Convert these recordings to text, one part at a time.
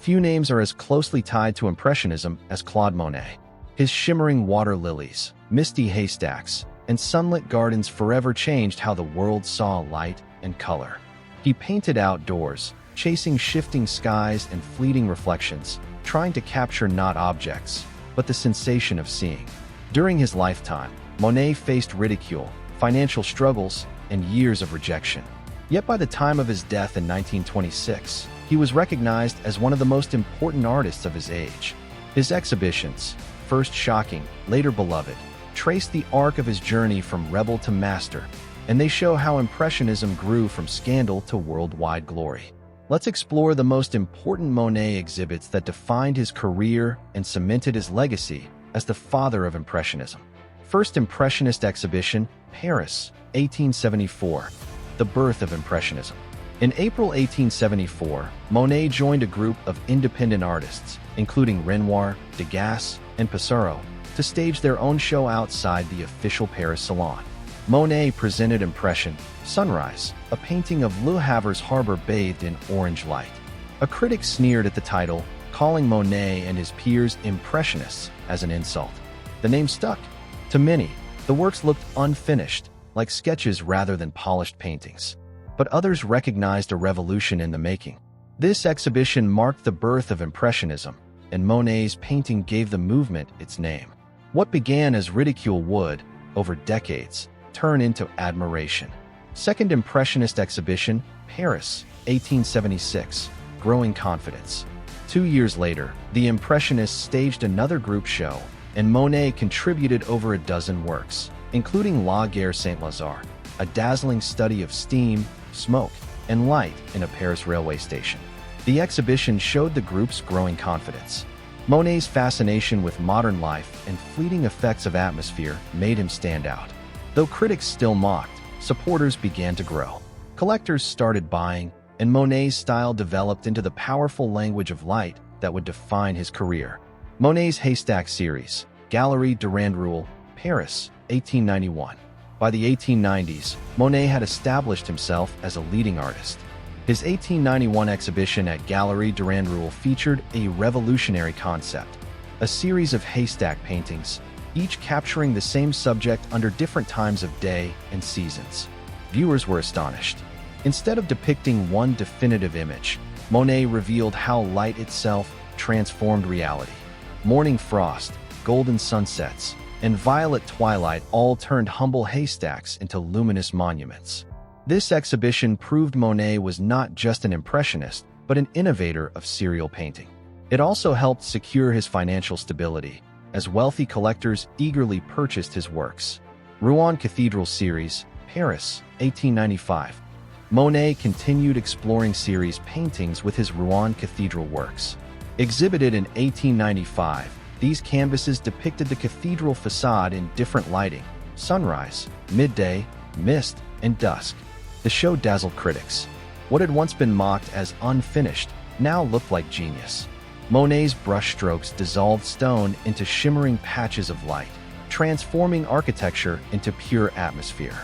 Few names are as closely tied to Impressionism as Claude Monet. His shimmering water lilies, misty haystacks, and sunlit gardens forever changed how the world saw light and color. He painted outdoors, chasing shifting skies and fleeting reflections, trying to capture not objects, but the sensation of seeing. During his lifetime, Monet faced ridicule, financial struggles, and years of rejection. Yet by the time of his death in 1926, he was recognized as one of the most important artists of his age. His exhibitions, first shocking, later beloved, trace the arc of his journey from rebel to master, and they show how Impressionism grew from scandal to worldwide glory. Let's explore the most important Monet exhibits that defined his career and cemented his legacy as the father of Impressionism. First Impressionist exhibition, Paris, 1874. The birth of Impressionism. In April 1874, Monet joined a group of independent artists, including Renoir, Degas, and Pissarro, to stage their own show outside the official Paris Salon. Monet presented Impression, Sunrise, a painting of Le Havre's harbor bathed in orange light. A critic sneered at the title, calling Monet and his peers Impressionists as an insult. The name stuck. To many, the works looked unfinished, like sketches rather than polished paintings. But others recognized a revolution in the making. This exhibition marked the birth of Impressionism, and Monet's painting gave the movement its name. What began as ridicule would, over decades, turn into admiration. Second Impressionist exhibition, Paris, 1876. Growing confidence. 2 years later, the Impressionists staged another group show, and Monet contributed over a dozen works, including La Gare Saint-Lazare, a dazzling study of steam, smoke, and light in a Paris railway station. The exhibition showed the group's growing confidence. Monet's fascination with modern life and fleeting effects of atmosphere made him stand out. Though critics still mocked, supporters began to grow. Collectors started buying, and Monet's style developed into the powerful language of light that would define his career. Monet's Haystacks series, Galerie de Randrouille, Paris, 1891. By the 1890s, Monet had established himself as a leading artist. His 1891 exhibition at Galerie de Randrouille featured a revolutionary concept, a series of haystack paintings, each capturing the same subject under different times of day and seasons. Viewers were astonished. Instead of depicting one definitive image, Monet revealed how light itself transformed reality. Morning frost, golden sunsets, and violet twilight all turned humble haystacks into luminous monuments. This exhibition proved Monet was not just an impressionist, but an innovator of serial painting. It also helped secure his financial stability, as wealthy collectors eagerly purchased his works. Rouen Cathedral Series, Paris, 1895. Monet continued exploring series paintings with his Rouen Cathedral works. Exhibited in 1895, these canvases depicted the cathedral facade in different lighting: sunrise, midday, mist, and dusk. The show dazzled critics. What had once been mocked as unfinished now looked like genius. Monet's brushstrokes dissolved stone into shimmering patches of light, transforming architecture into pure atmosphere.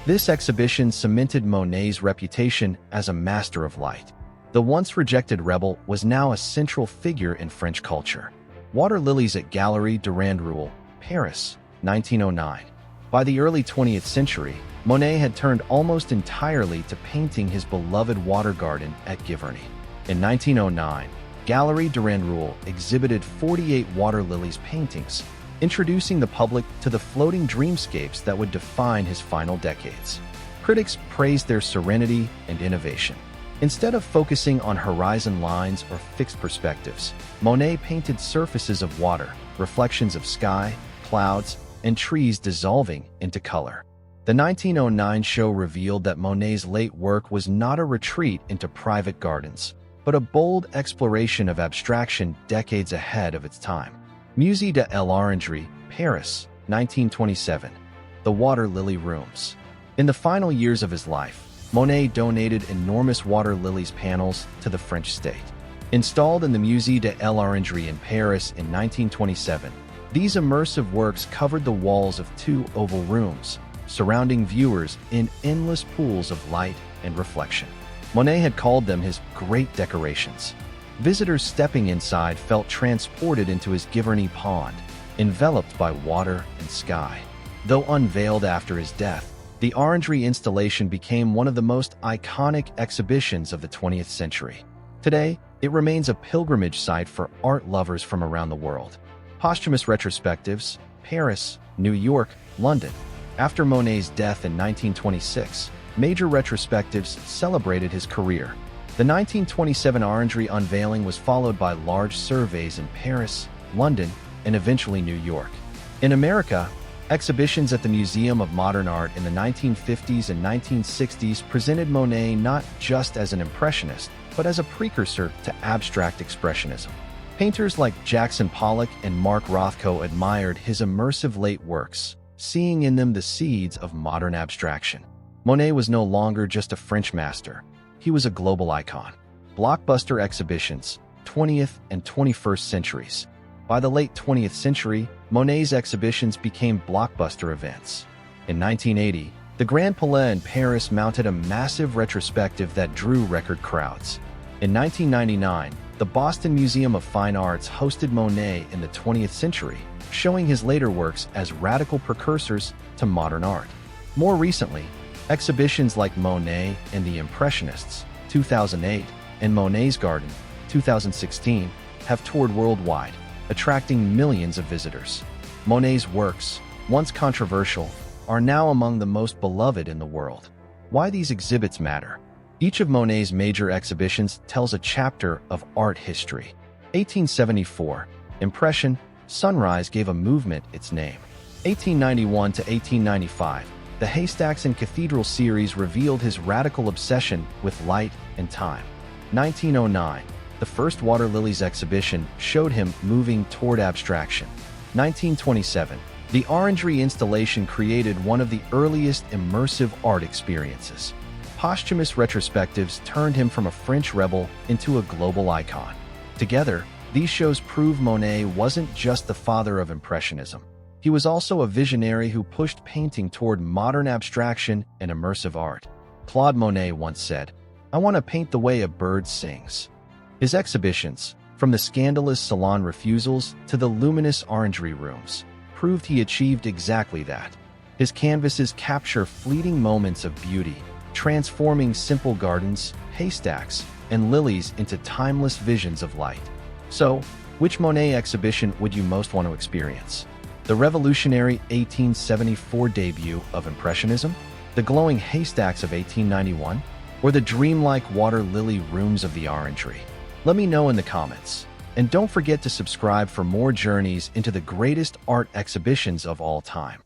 This exhibition cemented Monet's reputation as a master of light. The once rejected rebel was now a central figure in French culture. Water Lilies at Galerie de Randrouille, Paris, 1909. By the early 20th century, Monet had turned almost entirely to painting his beloved water garden at Giverny. In 1909, Galerie de Randrouille exhibited 48 water lilies paintings, introducing the public to the floating dreamscapes that would define his final decades. Critics praised their serenity and innovation. Instead of focusing on horizon lines or fixed perspectives, Monet painted surfaces of water, reflections of sky, clouds, and trees dissolving into color. The 1909 show revealed that Monet's late work was not a retreat into private gardens, but a bold exploration of abstraction decades ahead of its time. Musée de l'Orangerie, Paris, 1927. The Water Lily Rooms. In the final years of his life, Monet donated enormous water lilies panels to the French state. Installed in the Musée de l'Orangerie in Paris in 1927, these immersive works covered the walls of 2 oval rooms, surrounding viewers in endless pools of light and reflection. Monet had called them his great decorations. Visitors stepping inside felt transported into his Giverny pond, enveloped by water and sky. Though unveiled after his death, the Orangery installation became one of the most iconic exhibitions of the 20th century. Today, it remains a pilgrimage site for art lovers from around the world. Posthumous retrospectives: Paris, New York, London. After Monet's death in 1926, major retrospectives celebrated his career. The 1927 Orangery unveiling was followed by large surveys in Paris, London, and eventually New York. In America, exhibitions at the Museum of Modern Art in the 1950s and 1960s presented Monet not just as an impressionist, but as a precursor to abstract expressionism. Painters like Jackson Pollock and Mark Rothko admired his immersive late works, seeing in them the seeds of modern abstraction. Monet was no longer just a French master. He was a global icon. Blockbuster exhibitions, 20th and 21st centuries. By the late 20th century, Monet's exhibitions became blockbuster events. In 1980, the Grand Palais in Paris mounted a massive retrospective that drew record crowds. In 1999, the Boston Museum of Fine Arts hosted Monet in the 20th century, showing his later works as radical precursors to modern art. More recently, exhibitions like Monet and the Impressionists, 2008, and Monet's Garden, 2016, have toured worldwide, attracting millions of visitors. Monet's works, once controversial, are now among the most beloved in the world. Why these exhibits matter? Each of Monet's major exhibitions tells a chapter of art history. 1874, Impression, Sunrise gave a movement its name. 1891 to 1895, the Haystacks and Cathedral series revealed his radical obsession with light and time. 1909, the first Water Lilies exhibition showed him moving toward abstraction. 1927, the Orangery installation created one of the earliest immersive art experiences. Posthumous retrospectives turned him from a French rebel into a global icon. Together, these shows prove Monet wasn't just the father of Impressionism. He was also a visionary who pushed painting toward modern abstraction and immersive art. Claude Monet once said, "I want to paint the way a bird sings." His exhibitions, from the scandalous salon refusals to the luminous Orangery rooms, proved he achieved exactly that. His canvases capture fleeting moments of beauty, transforming simple gardens, haystacks, and lilies into timeless visions of light. So, which Monet exhibition would you most want to experience? The revolutionary 1874 debut of Impressionism? The glowing haystacks of 1891? Or the dreamlike water lily rooms of the Orangery? Let me know in the comments. And don't forget to subscribe for more journeys into the greatest art exhibitions of all time.